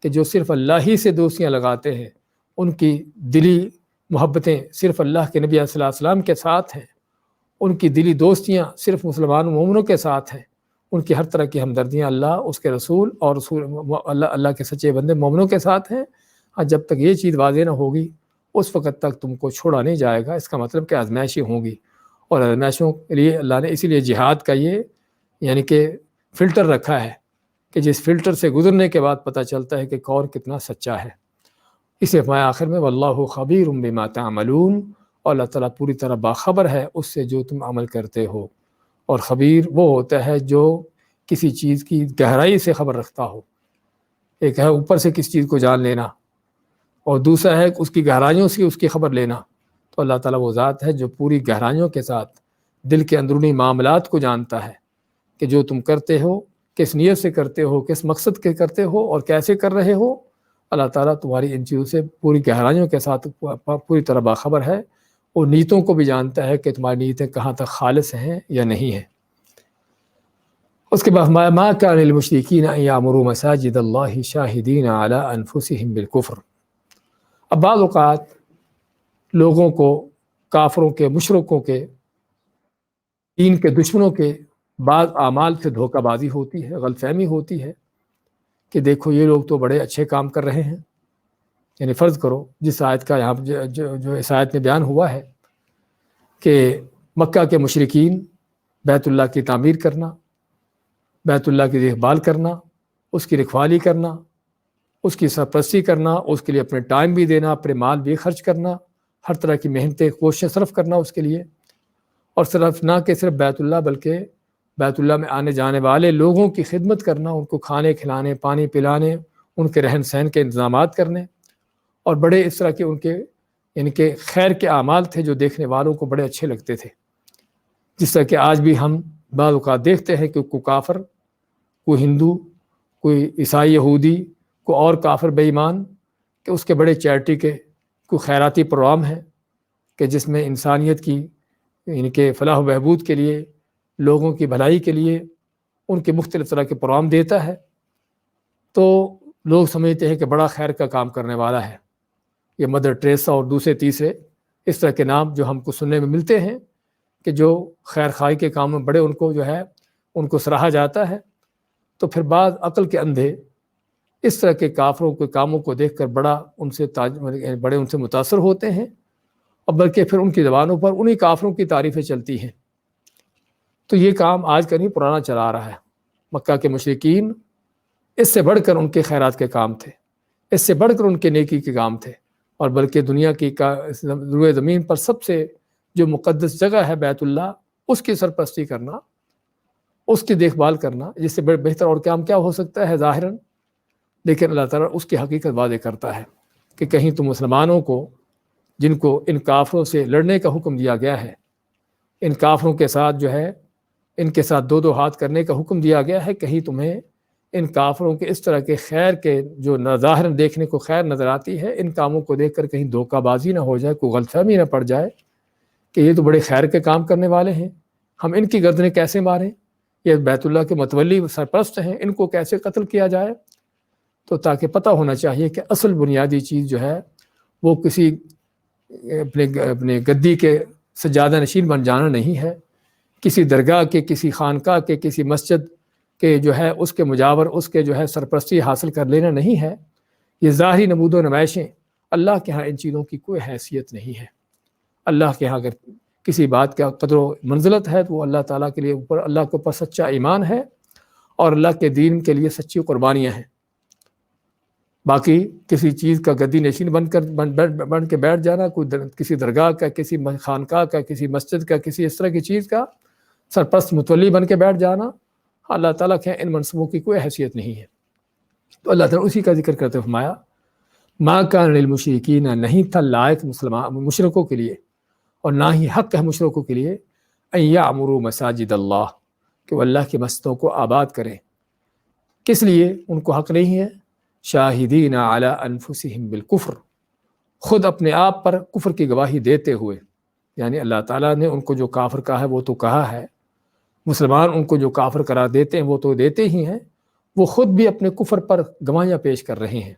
کہ جو صرف اللہ ہی سے دوستیاں لگاتے ہیں، ان کی دلی محبتیں صرف اللہ کے نبی صلی اللہ علیہ وسلم کے ساتھ ہیں، ان کی دلی دوستیاں صرف مسلمان مومنوں کے ساتھ ہیں، ان کی ہر طرح کی ہمدردیاں اللہ، اس کے رسول اور اللہ کے سچے بندے مومنوں کے ساتھ ہیں۔ جب تک یہ چیز واضح نہ ہوگی اس وقت تک تم کو چھوڑا نہیں جائے گا۔ اس کا مطلب کہ آزمائشیں ہوں گی، اور آزمائشوں کے لیے اللہ نے اسی لیے جہاد کا یہ یعنی کہ فلٹر رکھا ہے، کہ جس فلٹر سے گزرنے کے بعد پتہ چلتا ہے کہ کون کتنا سچا ہے۔ اسے فرمایا آخر میں واللہ خبیر بما تعملون، اور اللہ تعالیٰ پوری طرح باخبر ہے اس سے جو تم عمل کرتے ہو۔ اور خبیر وہ ہوتا ہے جو کسی چیز کی گہرائی سے خبر رکھتا ہو۔ ایک ہے اوپر سے کسی چیز کو جان لینا، اور دوسرا ہے اس کی گہرائیوں سے اس کی خبر لینا۔ تو اللہ تعالیٰ وہ ذات ہے جو پوری گہرائیوں کے ساتھ دل کے اندرونی معاملات کو جانتا ہے، کہ جو تم کرتے ہو کس نیت سے کرتے ہو، کس مقصد کے کرتے ہو اور کیسے کر رہے ہو۔ اللہ تعالیٰ تمہاری ان چیزوں سے پوری گہرائیوں کے ساتھ پوری طرح باخبر ہے، اور نیتوں کو بھی جانتا ہے کہ تمہاری نیتیں کہاں تک خالص ہیں یا نہیں ہیں۔ اس کے بعد ما کان للمشرکین ان یعمروا مساجد اللہ شاہدین علی انفسہم بالکفر۔ اب بعض اوقات لوگوں کو، کافروں کے، مشرکوں کے، دین کے دشمنوں کے بعض اعمال سے دھوکہ بازی ہوتی ہے، غلط فہمی ہوتی ہے کہ دیکھو یہ لوگ تو بڑے اچھے کام کر رہے ہیں۔ یعنی فرض کرو جس آیت کا یہاں جو اس آیت میں بیان ہوا ہے کہ مکہ کے مشرکین بیت اللہ کی تعمیر کرنا، بیت اللہ کی دیکھ بھال کرنا، اس کی رکھوالی کرنا، اس کی سرپرستی کرنا، اس کے لیے اپنے ٹائم بھی دینا، اپنے مال بھی خرچ کرنا، ہر طرح کی محنتیں کوششیں صرف کرنا اس کے لیے، اور صرف نہ کہ صرف بیت اللہ بلکہ بیت اللہ میں آنے جانے والے لوگوں کی خدمت کرنا، ان کو کھانے کھلانے، پانی پلانے، ان کے رہن سہن کے انتظامات کرنے، اور بڑے اس طرح کے ان کے یعنی کہ خیر کے اعمال تھے جو دیکھنے والوں کو بڑے اچھے لگتے تھے۔ جس طرح کہ آج بھی ہم بعض اوقات دیکھتے ہیں کہ کوئی کافر، کوئی ہندو، کوئی عیسائی، یہودی، کوئی اور کافر بے ایمان کہ اس کے بڑے چیریٹی کے کوئی خیراتی پروگرام ہیں کہ جس میں انسانیت کی ان کے فلاح و بہبود کے لیے، لوگوں کی بھلائی کے لیے ان کے مختلف طرح کے پروگرام دیتا ہے، تو لوگ سمجھتے ہیں کہ بڑا خیر کا کام کرنے والا ہے۔ یہ مدر ٹریسا اور دوسرے تیسرے اس طرح کے نام جو ہم کو سننے میں ملتے ہیں کہ جو خیر خواہی کے کام میں بڑے ان کو جو ہے ان کو سراہا جاتا ہے، تو پھر بعض عقل کے اندھے اس طرح کے کافروں کے کاموں کو دیکھ کر بڑے ان سے متاثر ہوتے ہیں، اور بلکہ پھر ان کی زبانوں پر انہی کافروں کی تعریفیں چلتی ہیں۔ تو یہ کام آج کا نہیں، پرانا چلا آ رہا ہے۔ مکہ کے مشرکین اس سے بڑھ کر ان کے خیرات کے کام تھے، اس سے بڑھ کر ان کے نیکی کے کام تھے، اور بلکہ دنیا کی روئے زمین پر سب سے جو مقدس جگہ ہے بیت اللہ، اس کی سرپرستی کرنا، اس کی دیکھ بھال کرنا، جس سے بہتر اور کام کیا ہو سکتا ہے ظاہراً۔ لیکن اللہ تعالیٰ اس کی حقیقت واضح کرتا ہے کہ کہیں تو مسلمانوں کو، جن کو ان کافروں سے لڑنے کا حکم دیا گیا ہے، ان کافروں کے ساتھ جو ہے ان کے ساتھ دو ہاتھ کرنے کا حکم دیا گیا ہے، کہیں تمہیں ان کافروں کے اس طرح کے خیر کے جو ظاہراً دیکھنے کو خیر نظر آتی ہے، ان کاموں کو دیکھ کر کہیں دھوکہ بازی نہ ہو جائے، کوئی غلط فہمی نہ پڑ جائے کہ یہ تو بڑے خیر کے کام کرنے والے ہیں، ہم ان کی گردنیں کیسے ماریں، یہ بیت اللہ کے متولی سرپرست ہیں، ان کو کیسے قتل کیا جائے۔ تو تاکہ پتہ ہونا چاہیے کہ اصل بنیادی چیز جو ہے وہ کسی اپنے گدی کے سجادہ نشین بن جانا نہیں ہے، کسی درگاہ کے، کسی خانقاہ کے، کسی مسجد کے جو ہے اس کے مجاور، اس کے جو ہے سرپرستی حاصل کر لینا نہیں ہے۔ یہ ظاہری نمود و نمائشیں، اللہ کے ہاں ان چیزوں کی کوئی حیثیت نہیں ہے۔ اللہ کے ہاں اگر کسی بات کا قدر و منزلت ہے تو وہ اللہ تعالیٰ کے لیے اوپر، اللہ کے اوپر سچا ایمان ہے اور اللہ کے دین کے لیے سچی قربانیاں ہیں۔ باقی کسی چیز کا گدی نشین بن کے بیٹھ جانا، کسی درگاہ کا، کسی خانقاہ کا، کسی مسجد کا، کسی اس طرح کی چیز کا سرپرست متولی بن کے بیٹھ جانا، اللہ تعالیٰ کے ان منصبوں کی کوئی حیثیت نہیں ہے۔ تو اللہ تعالیٰ اسی کا ذکر کرتے فرمایا ما کان للمشرکین، نہیں تھا لائق مشرکوں کے لیے اور نہ ہی حق ہے مشرکوں کے لیے ان یعمروا مساجد اللہ، کہ وہ اللہ کی مسجدوں کو آباد کریں۔ کس لیے ان کو حق نہیں ہے؟ شاہدین علی انفسہم بالکفر، خود اپنے آپ پر کفر کی گواہی دیتے ہوئے، یعنی اللہ تعالیٰ نے ان کو جو کافر کہا ہے وہ تو کہا ہے، مسلمان ان کو جو کافر قرار دیتے ہیں وہ تو دیتے ہی ہیں، وہ خود بھی اپنے کفر پر گواہیاں پیش کر رہے ہیں،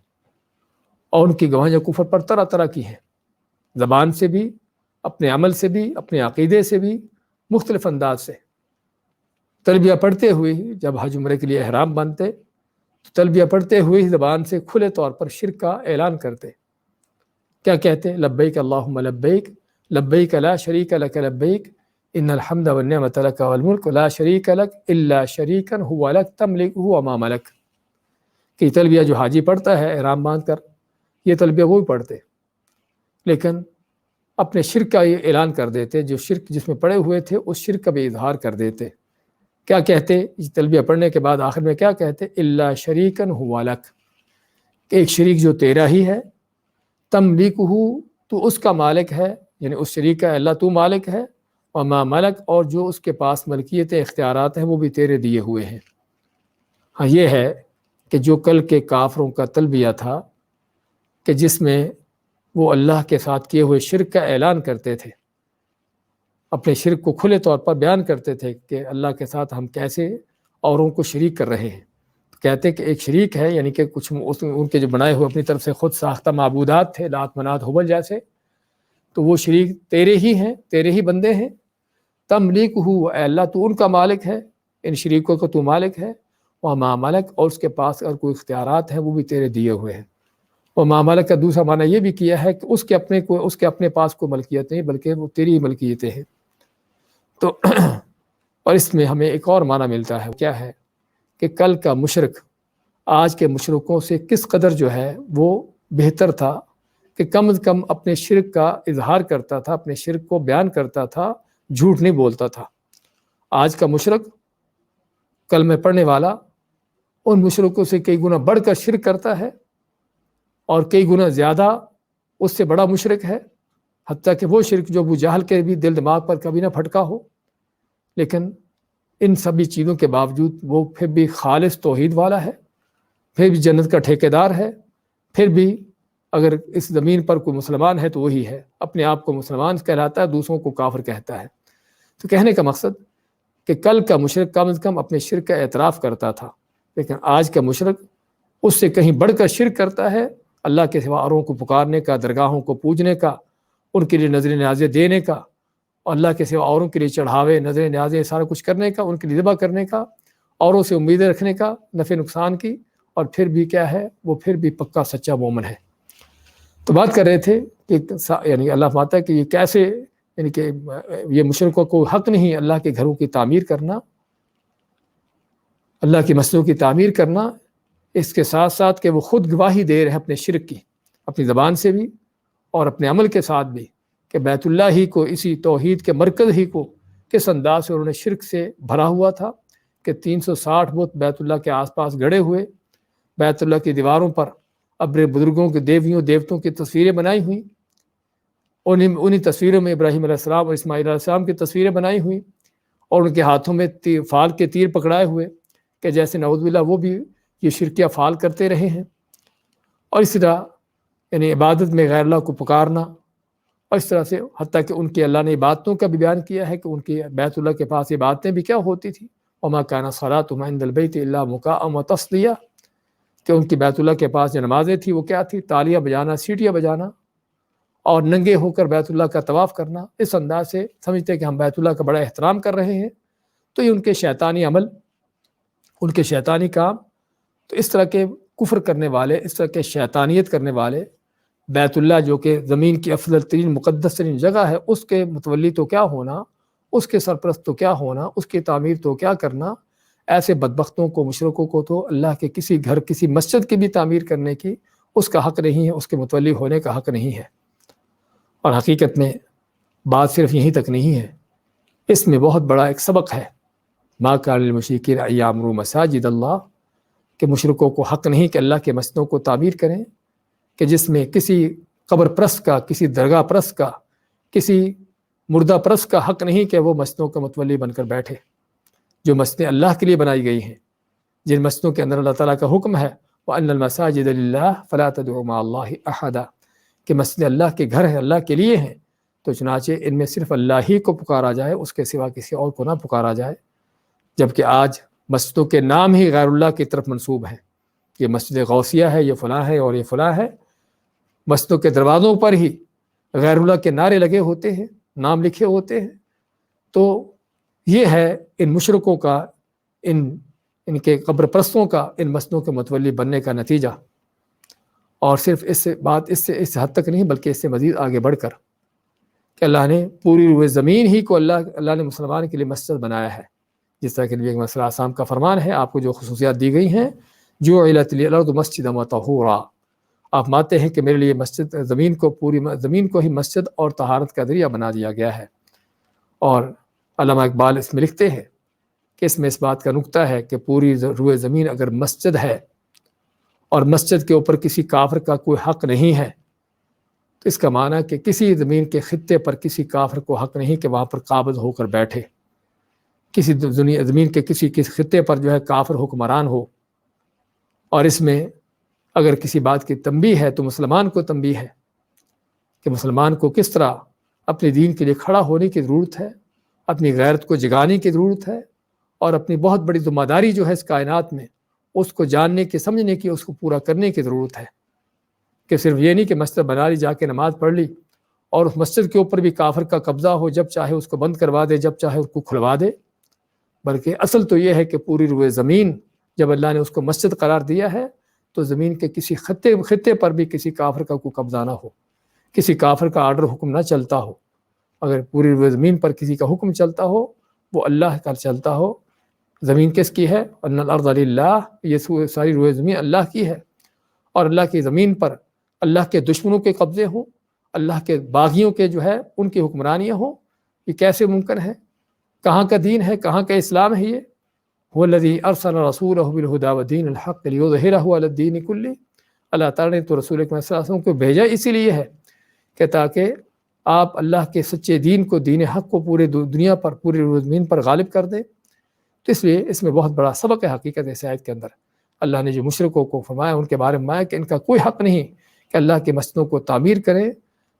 اور ان کی گواہیاں کفر پر طرح طرح کی ہیں، زبان سے بھی، اپنے عمل سے بھی، اپنے عقیدے سے بھی، مختلف انداز سے۔ تلبیہ پڑھتے ہوئے ہی جب حج عمرے کے لیے احرام باندھتے تو تلبیہ پڑھتے ہوئے ہی زبان سے کھلے طور پر شرک کا اعلان کرتے۔ کیا کہتے؟ لبیک اللہم لبیک، لبیک لا شریک لک لبیک، ان الحمد والنعمت لک والملک لا شریک لک الا شریکا هو لک تملکہ وما ملک۔ کہ تلبیہ جو حاجی پڑھتا ہے احرام باندھ کر، یہ تلبیہ وہ بھی پڑھتے، لیکن اپنے شرک کا یہ اعلان کر دیتے، جو شرک جس میں پڑے ہوئے تھے اس شرک کا بھی اظہار کر دیتے۔ کیا کہتے تلبیہ پڑھنے کے بعد آخر میں کیا کہتے؟ الا شریکا هو لک، کہ ایک شریک جو تیرا ہی ہے، تملکہ تو اس کا مالک ہے، یعنی اس شریک کا اللہ تو مالک ہے، وما ملک اور جو اس کے پاس ملکیت اختیارات ہیں وہ بھی تیرے دیے ہوئے ہیں۔ ہاں یہ ہے کہ جو کل کے کافروں کا تلبیہ تھا کہ جس میں وہ اللہ کے ساتھ کیے ہوئے شرک کا اعلان کرتے تھے، اپنے شرک کو کھلے طور پر بیان کرتے تھے کہ اللہ کے ساتھ ہم کیسے اوروں کو شریک کر رہے ہیں، کہتے کہ ایک شریک ہے، یعنی کہ کچھ ان کے جو بنائے ہوئے اپنی طرف سے خود ساختہ معبودات تھے، لات منات ہبل جیسے، تو وہ شریک تیرے ہی ہیں، تیرے ہی بندے ہیں۔ تملکہ، اے اللہ تو ان کا مالک ہے، ان شریکوں کا تو مالک ہے، وما ملک اور اس کے پاس اگر کوئی اختیارات ہیں وہ بھی تیرے دیے ہوئے ہیں۔ وما ملک کا دوسرا معنی یہ بھی کیا ہے کہ اس کے اپنے پاس کوئی ملکیت نہیں، بلکہ وہ تیری ہی ملکیتیں ہیں۔ تو اور اس میں ہمیں ایک اور معنی ملتا ہے، کیا ہے کہ کل کا مشرک آج کے مشرکوں سے کس قدر جو ہے وہ بہتر تھا کہ کم از کم اپنے شرک کا اظہار کرتا تھا، اپنے شرک کو بیان کرتا تھا، جھوٹ نہیں بولتا تھا۔ آج کا مشرک، کلمہ پڑھنے والا، ان مشرکوں سے کئی گنا بڑھ کر شرک کرتا ہے، اور کئی گنا زیادہ اس سے بڑا مشرک ہے، حتیٰ کہ وہ شرک جو ابو جہل کے بھی دل دماغ پر کبھی نہ پھٹکا ہو، لیکن ان سبھی چیزوں کے باوجود وہ پھر بھی خالص توحید والا ہے، پھر بھی جنت کا ٹھیکیدار ہے، پھر بھی اگر اس زمین پر کوئی مسلمان ہے تو وہی ہے، اپنے آپ کو مسلمان کہلاتا ہے، دوسروں کو کافر کہتا ہے۔ تو کہنے کا مقصد کہ کل کا مشرک کم از کم اپنے شرک کا اعتراف کرتا تھا، لیکن آج کا مشرک اس سے کہیں بڑھ کر شرک کرتا ہے، اللہ کے سوا اوروں کو پکارنے کا، درگاہوں کو پوجنے کا، ان کے لیے نظر نیازیں دینے کا، اللہ کے سوا اوروں کے لیے چڑھاوے، نظر نیازیں، سارا کچھ کرنے کا، ان کے لیے ذبح کرنے کا، اوروں سے امیدیں رکھنے کا، نفع نقصان کی، اور پھر بھی کیا ہے، وہ پھر بھی پکا سچا مومن ہے۔ تو بات کر رہے تھے کہ یعنی اللہ فرماتا ہے کہ یہ کیسے، یعنی کہ یہ مشرکوں کو حق نہیں اللہ کے گھروں کی تعمیر کرنا، اللہ کی مسجدوں کی تعمیر کرنا، اس کے ساتھ ساتھ کہ وہ خود گواہی دے رہے ہیں اپنے شرک کی، اپنی زبان سے بھی اور اپنے عمل کے ساتھ بھی، کہ بیت اللہ ہی کو، اسی توحید کے مرکز ہی کو کس انداز سے انہوں نے شرک سے بھرا ہوا تھا کہ 360 بت بیت اللہ کے آس پاس گڑے ہوئے، بیت اللہ کی دیواروں پر ابر بزرگوں کے دیویوں دیوتوں کی تصویریں بنائی ہوئیں، انہی تصویروں میں ابراہیم علیہ السلام اور اسماعیل علیہ السلام کی تصویریں بنائی ہوئیں، اور ان کے ہاتھوں میں فال کے تیر پکڑائے ہوئے کہ جیسے نعوذ باللہ وہ بھی یہ شرکیہ فعال کرتے رہے ہیں۔ اور اس طرح یعنی عبادت میں غیر اللہ کو پکارنا، اور اس طرح سے حتیٰ کہ ان کی اللہ نے عبادتوں کا بھی بیان کیا ہے کہ ان کی بیت اللہ کے پاس عبادتیں بھی کیا ہوتی تھیں، وما کان صلاتهم عند البیت الا مکاء وتصدیہ، کہ ان کی بیت اللہ کے پاس جو نمازیں تھیں وہ کیا تھی، تالیاں بجانا، سیٹیاں بجانا، اور ننگے ہو کر بیت اللہ کا طواف کرنا، اس انداز سے سمجھتے کہ ہم بیت اللہ کا بڑا احترام کر رہے ہیں۔ تو یہ ان کے شیطانی عمل، ان کے شیطانی کام۔ تو اس طرح کے کفر کرنے والے، اس طرح کے شیطانیت کرنے والے، بیت اللہ جو کہ زمین کی افضل ترین مقدس ترین جگہ ہے، اس کے متولی تو کیا ہونا، اس کے سرپرست تو کیا ہونا، اس کی تعمیر تو کیا کرنا، ایسے بدبختوں کو، مشرکوں کو تو اللہ کے کسی گھر، کسی مسجد کی بھی تعمیر کرنے کی اس کا حق نہیں ہے، اس کے متولی ہونے کا حق نہیں ہے۔ اور حقیقت میں بات صرف یہیں تک نہیں ہے، اس میں بہت بڑا ایک سبق ہے، ما کان للمشرکین ان یعمروا مساجد اللہ، کہ مشرکوں کو حق نہیں کہ اللہ کے مسجدوں کو تعمیر کریں، کہ جس میں کسی قبر پرست کا، کسی درگاہ پرست کا، کسی مردہ پرست کا حق نہیں کہ وہ مسجدوں کا متولی بن کر بیٹھے۔ جو مسجدیں اللہ کے لیے بنائی گئی ہیں، جن مسجدوں کے اندر اللہ تعالیٰ کا حکم ہے وَأَنَّ الْمَسَاجِدَ لِلَّهِ فَلَا تَدْعُوا مَعَ اللَّهِ أَحَدًا، کہ مسجد اللہ کے گھر ہیں، اللہ کے لیے ہیں، تو چنانچہ ان میں صرف اللہ ہی کو پکارا جائے، اس کے سوا کسی اور کو نہ پکارا جائے۔ جبکہ آج مسجدوں کے نام ہی غیر اللہ کی طرف منسوب ہیں، یہ مسجد غوثیہ ہے، یہ فلاں ہے اور یہ فلاں ہے، مسجدوں کے دروازوں پر ہی غیر اللہ کے نعرے لگے ہوتے ہیں، نام لکھے ہوتے ہیں۔ تو یہ ہے ان مشرکوں کا، ان کے قبر پرستوں کا ان مسجدوں کے متولی بننے کا نتیجہ۔ اور صرف اس حد تک نہیں، بلکہ اس سے مزید آگے بڑھ کر کہ اللہ نے پوری روئے زمین ہی کو اللہ نے مسلمان کے لیے مسجد بنایا ہے، جس طرح کہ نبی اکرم صلی اللہ علیہ وسلم کا فرمان ہے، آپ کو جو خصوصیات دی گئی ہیں، جعلت لی الارض مسجدا وطہورا، آپ مانتے ہیں کہ میرے لیے مسجد، زمین کو، پوری زمین کو ہی مسجد اور طہارت کا ذریعہ بنا دیا گیا ہے۔ اور علامہ اقبال اس میں لکھتے ہیں کہ اس میں اس بات کا نکتہ ہے کہ پوری روئے زمین اگر مسجد ہے اور مسجد کے اوپر کسی کافر کا کوئی حق نہیں ہے، تو اس کا معنی کہ کسی زمین کے خطے پر کسی کافر کو حق نہیں کہ وہاں پر قابض ہو کر بیٹھے، کسی زمین کے کسی خطے پر جو ہے کافر حکمران ہو۔ اور اس میں اگر کسی بات کی تنبیہ ہے تو مسلمان کو تنبیہ ہے کہ مسلمان کو کس طرح اپنے دین کے لیے کھڑا ہونے کی ضرورت ہے، اپنی غیرت کو جگانے کی ضرورت ہے، اور اپنی بہت بڑی ذمہ داری جو ہے اس کائنات میں، اس کو جاننے کی، سمجھنے کی، اس کو پورا کرنے کی ضرورت ہے، کہ صرف یہ نہیں کہ مسجد بنا لی، جا کے نماز پڑھ لی، اور اس مسجد کے اوپر بھی کافر کا قبضہ ہو، جب چاہے اس کو بند کروا دے، جب چاہے اس کو کھلوا دے۔ بلکہ اصل تو یہ ہے کہ پوری روئے زمین جب اللہ نے اس کو مسجد قرار دیا ہے تو زمین کے کسی خطے پر بھی کسی کافر کا کوئی قبضہ نہ ہو، کسی کافر کا آرڈر حکم نہ چلتا ہو۔ اگر پوری روئے زمین پر کسی کا حکم چلتا ہو، وہ اللہ کا چلتا ہو۔ زمین کس کی ہے؟ ان الارض للہ، یہ ساری روئے زمین اللہ کی ہے، اور اللہ کی زمین پر اللہ کے دشمنوں کے قبضے ہوں، اللہ کے باغیوں کے جو ہے ان کی حکمرانیاں ہوں، یہ کیسے ممکن ہے؟ کہاں کا دین ہے، کہاں کا اسلام ہے یہ؟ هو الذی ارسل رسولہ بالہدی ودین الحق لیظہرہ علی الدین کلہ، اللہ تعالیٰ نے تو رسول اکرم صلی اللہ علیہ وسلم کو بھیجا اسی لیے ہے کہ تاکہ آپ اللہ کے سچے دین کو، دین حق کو پورے دنیا پر، پوری زمین پر غالب کر دیں۔ تو اس لیے اس میں بہت بڑا سبق ہے حقیقت اس آیت کے اندر۔ اللہ نے جو مشرکوں کو فرمایا، ان کے بارے میں فرمایا کہ ان کا کوئی حق نہیں کہ اللہ کی مسجدوں کو تعمیر کریں،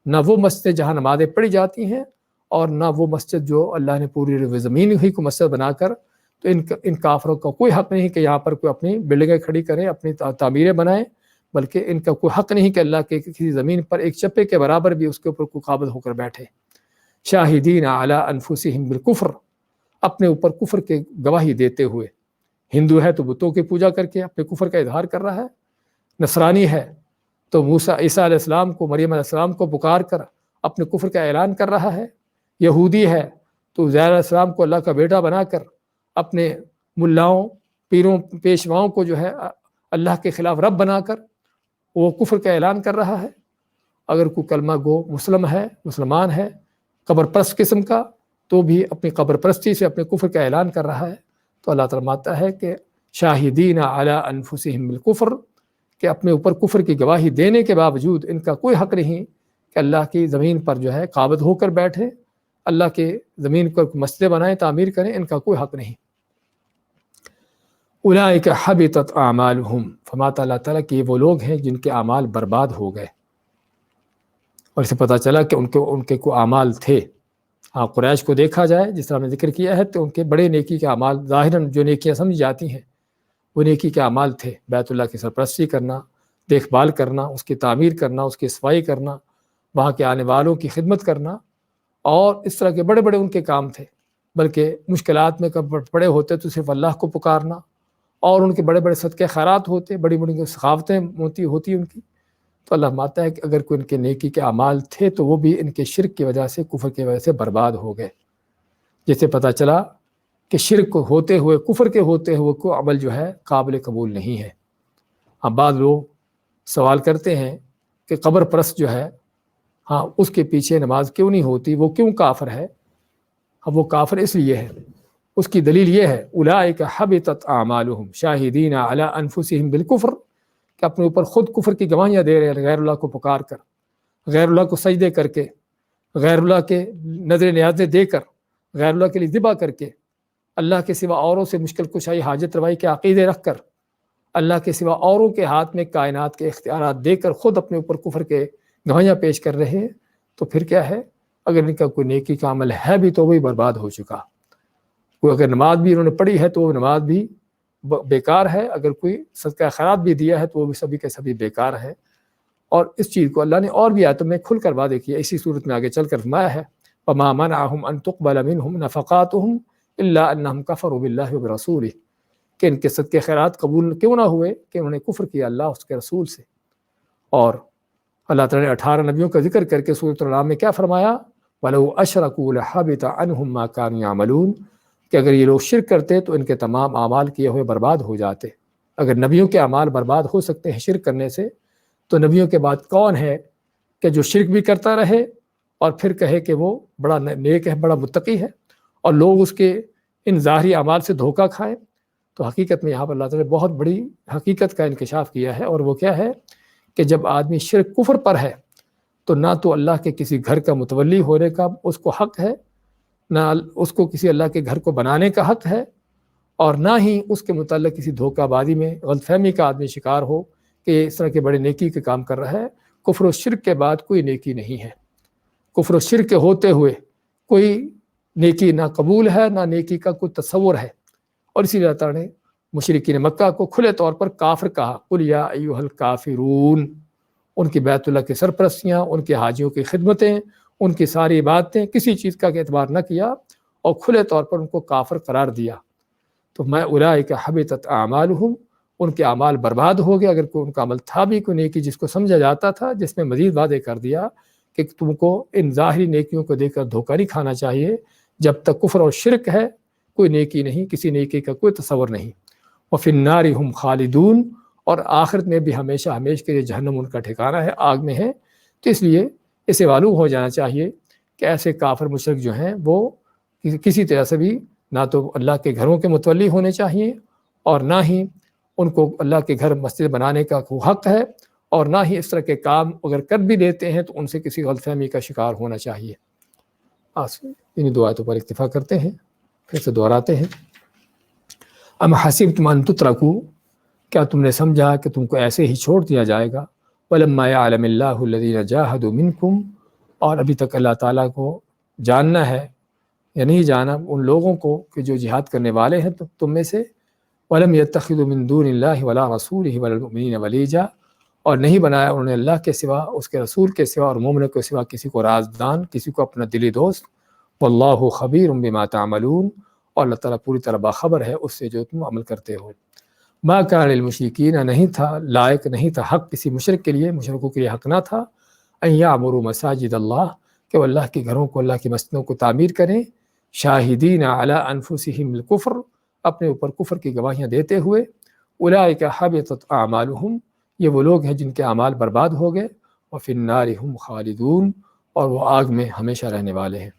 نہ وہ مسجد جہاں نمازیں پڑھی جاتی ہیں، اور نہ وہ مسجد جو اللہ نے پوری زمین ہی کو مسجد بنا کر، تو ان کافروں کا کوئی حق نہیں کہ یہاں پر کوئی اپنی بلڈنگیں کھڑی کریں، اپنی تعمیریں بنائیں، بلکہ ان کا کوئی حق نہیں کہ اللہ کے کسی زمین پر ایک چپے کے برابر بھی اس کے اوپر کوئی قابض ہو کر بیٹھے۔ شاہدین علی انفسہم بالکفر، اپنے اوپر کفر کے گواہی دیتے ہوئے۔ ہندو ہے تو بتوں کی پوجا کر کے اپنے کفر کا اظہار کر رہا ہے، نصرانی ہے تو عیسیٰ علیہ السلام کو، مریم علیہ السلام کو پکار کر اپنے کفر کا اعلان کر رہا ہے، یہودی ہے تو عزیر علیہ السلام کو اللہ کا بیٹا بنا کر اپنے ملاؤں، پیروں، پیشواؤں کو جو ہے اللہ کے خلاف رب بنا کر وہ کفر کا اعلان کر رہا ہے۔ اگر کوئی کلمہ گو مسلمان ہے قبر پرست قسم کا، تو بھی اپنی قبر پرستی سے اپنے کفر کا اعلان کر رہا ہے۔ تو اللہ تعالیٰ فرماتا ہے کہ شاہدین علی انفسہم بالکفر، کہ اپنے اوپر کفر کی گواہی دینے کے باوجود ان کا کوئی حق نہیں کہ اللہ کی زمین پر جو ہے قابض ہو کر بیٹھے، اللہ کے زمین پر مسجدیں بنائیں، تعمیر کریں، ان کا کوئی حق نہیں۔ اولئک حبطت اعمالہم، فرماتا اللہ تعالیٰ کہ یہ وہ لوگ ہیں جن کے اعمال برباد ہو گئے۔ اور اسے پتہ چلا کہ ان کے کوئی اعمال تھے۔ ہاں، قریش کو دیکھا جائے جس طرح ہم نے ذکر کیا ہے تو ان کے بڑے نیکی کے اعمال، ظاہراً جو نیکیاں سمجھی جاتی ہیں وہ نیکی کے اعمال تھے، بیت اللہ کی سرپرستی کرنا، دیکھ بھال کرنا، اس کی تعمیر کرنا، اس کی صفائی کرنا، وہاں کے آنے والوں کی خدمت کرنا، اور اس طرح کے بڑے بڑے ان کے کام تھے۔ بلکہ مشکلات میں کب پڑے ہوتے تو صرف اللہ کو پکارنا، اور ان کے بڑے بڑے صدقے خیرات ہوتے، بڑی بڑی سخاوتیں ہوتی ان کی۔ تو اللہ مانتا ہے کہ اگر کوئی ان کے نیکی کے اعمال تھے تو وہ بھی ان کے شرک کی وجہ سے، کفر کی وجہ سے برباد ہو گئے۔ جیسے پتہ چلا کہ شرک ہوتے ہوئے، کفر کے ہوتے ہوئے کوئی عمل جو ہے قابل قبول نہیں ہے۔ اب بعض لوگ سوال کرتے ہیں کہ قبر پرست جو ہے، ہاں اس کے پیچھے نماز کیوں نہیں ہوتی، وہ کیوں کافر ہے؟ اب وہ کافر اس لیے ہے، اس کی دلیل یہ ہے اولئک حبطت اعمالہم شاہدین علی انفسہم بالکفر، کہ اپنے اوپر خود کفر کی گواہیاں دے رہے ہیں، غیر اللہ کو پکار کر، غیر اللہ کو سجدے کر کے، غیر اللہ کے نظر نیازیں دے کر، غیر اللہ کے لیے ذبح کر کے، اللہ کے سوا اوروں سے مشکل کشائی، حاجت روائی کے عقیدے رکھ کر، اللہ کے سوا اوروں کے ہاتھ میں کائنات کے اختیارات دے کر خود اپنے اوپر کفر کے گواہیاں پیش کر رہے ہیں۔ تو پھر کیا ہے، اگر ان کا کوئی نیکی کا عمل ہے بھی تو وہی برباد ہو چکا۔ کوئی اگر نماز بھی انہوں نے پڑھی ہے تو وہ نماز بھی بیکار ہے، اگر کوئی صدقہ خیرات بھی دیا ہے تو وہ بھی سبھی کے سبھی بیکار ہے۔ اور اس چیز کو اللہ نے اور بھی آیتوں میں کھل کر واضح کیا، اسی صورت میں آگے چل کر فرمایا ہے وَمَا مَنَعَهُمْ أَن تُقْبَلَ مِنْهُمْ نَفَقَاتُهُمْ إِلَّا أَنَّهُمْ كَفَرُوا بِاللَّهِ وَبِرَسُولِهِ، کہ ان کے صدقے خیرات قبول کیوں نہ ہوئے کہ انہوں نے کفر کیا اللہ اس کے رسول سے۔ اور اللہ تعالیٰ نے 18 نبیوں کا ذکر کر کے سورۃ الانعام میں کیا فرمایا، وَلَوْ أَشْرَكُوا لَحَبِطَ عَنْهُمْ مَا كَانُوا يَعْمَلُونَ، کہ اگر یہ لوگ شرک کرتے تو ان کے تمام اعمال کیے ہوئے برباد ہو جاتے۔ اگر نبیوں کے اعمال برباد ہو سکتے ہیں شرک کرنے سے، تو نبیوں کے بعد کون ہے کہ جو شرک بھی کرتا رہے اور پھر کہے کہ وہ بڑا نیک ہے، بڑا متقی ہے، اور لوگ اس کے ان ظاہری اعمال سے دھوکہ کھائیں؟ تو حقیقت میں یہاں پر اللہ تعالیٰ نے بہت بڑی حقیقت کا انکشاف کیا ہے، اور وہ کیا ہے کہ جب آدمی شرک کفر پر ہے تو نہ تو اللہ کے کسی گھر کا متولی ہونے کا اس کو حق ہے، نہ اس کو کسی اللہ کے گھر کو بنانے کا حق ہے، اور نہ ہی اس کے متعلق کسی دھوکہ بازی میں غلط فہمی کا آدمی شکار ہو کہ اس طرح کے بڑے نیکی کے کام کر رہا ہے۔ کفر و شرک کے بعد کوئی نیکی نہیں ہے، کفر و شرک کے ہوتے ہوئے کوئی نیکی نہ قبول ہے، نہ نیکی کا کوئی تصور ہے۔ اور اسی لیے اللہ تعالیٰ نے مشرکین مکہ کو کھلے طور پر کافر کہا، قل یا ایھا الکافرون، ان کی بیت اللہ کی سرپرستیاں، ان کے حاجیوں کی خدمتیں، ان کی ساری باتیں، کسی چیز کا اعتبار نہ کیا اور کھلے طور پر ان کو کافر قرار دیا۔ تو میں اولئک حبطت اعمالہم، ان کے اعمال برباد ہو گئے۔ اگر کوئی ان کا عمل تھا بھی کوئی نیکی جس کو سمجھا جاتا تھا، جس میں مزید واضح کر دیا کہ تم کو ان ظاہری نیکیوں کو دیکھ کر دھوکہ نہیں کھانا چاہیے، جب تک کفر اور شرک ہے کوئی نیکی نہیں، کسی نیکی کا کوئی تصور نہیں۔ وفی النار ہم خالدون، اور آخرت میں بھی ہمیشہ ہمیشہ کے لیے جہنم ان کا ٹھکانہ ہے، آگ میں ہے۔ تو اس لیے اسے معلوم ہو جانا چاہیے کہ ایسے کافر مشرک جو ہیں وہ کسی طرح سے بھی نہ تو اللہ کے گھروں کے متولی ہونے چاہیے، اور نہ ہی ان کو اللہ کے گھر مسجد بنانے کا کوئی حق ہے، اور نہ ہی اس طرح کے کام اگر کر بھی لیتے ہیں تو ان سے کسی غلط فہمی کا شکار ہونا چاہیے۔ انہی دو آیتوں پر اکتفا کرتے ہیں، پھر سے دہراتے ہیں۔ ام حسبتم ان تترکوا، کیا تم نے سمجھا کہ تم کو ایسے ہی چھوڑ دیا جائے گا؟ وَلَمَّا يَعْلَمِ اللَّهُ الَّذِينَ جَاهَدُوا مِنكُمْ، اور ابھی تک اللہ تعالیٰ کو جاننا ہے یا نہیں جانا ان لوگوں کو کہ جو جہاد کرنے والے ہیں تم میں سے، وَلَمْ يَتَّخِذُوا مِن دُونِ اللَّهِ وَلَا رَسُولِهِ وَلَا الْمُؤْمِنِينَ وَلِيجًا، اور نہیں بنایا انہوں نے اللہ کے سوا، اس کے رسول کے سوا اور مومنوں کے سوا کسی کو رازدان، کسی کو اپنا دلی دوست۔ واللہ خبیر بما تعملون، اور اللہ تعالیٰ پوری طرح باخبر ہے اس سے جو تم عمل کرتے ہو۔ ما کان للمشرکین، نہیں تھا لائق، نہیں تھا حق کسی مشرک کے لیے، مشرکوں کے لیے حق نہ تھا، ان یعمروا مساجد اللہ، کہ وہ اللہ کے گھروں کو، اللہ کی مسجدوں کو تعمیر کریں، شاہدین علی انفسہم الکفر، اپنے اوپر کفر کی گواہیاں دیتے ہوئے، اولئک حبطت اعمالہم، یہ وہ لوگ ہیں جن کے اعمال برباد ہو گئے، وفی النار ہم خالدون، اور وہ آگ میں ہمیشہ رہنے والے ہیں۔